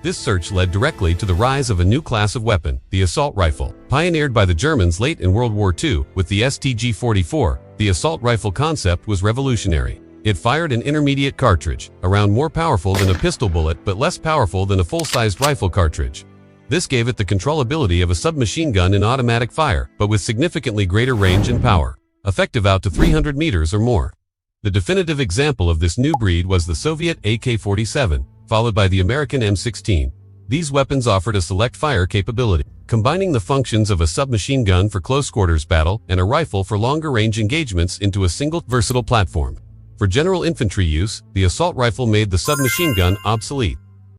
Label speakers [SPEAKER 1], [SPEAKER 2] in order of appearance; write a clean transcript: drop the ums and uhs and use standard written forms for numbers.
[SPEAKER 1] This search led directly to the rise of a new class of weapon, the assault rifle. Pioneered by the Germans late in World War II with the STG-44, the assault rifle concept was revolutionary. It fired an intermediate cartridge, a round more powerful than a pistol bullet but less powerful than a full-sized rifle cartridge. This gave it the controllability of a submachine gun in automatic fire, but with significantly greater range and power, effective out to 300 meters or more. The definitive example of this new breed was the Soviet AK-47, followed by the American M16. These weapons offered a select fire capability, combining the functions of a submachine gun for close-quarters battle and a rifle for longer-range engagements into a single, versatile platform. For general infantry use, the assault rifle made the submachine gun obsolete.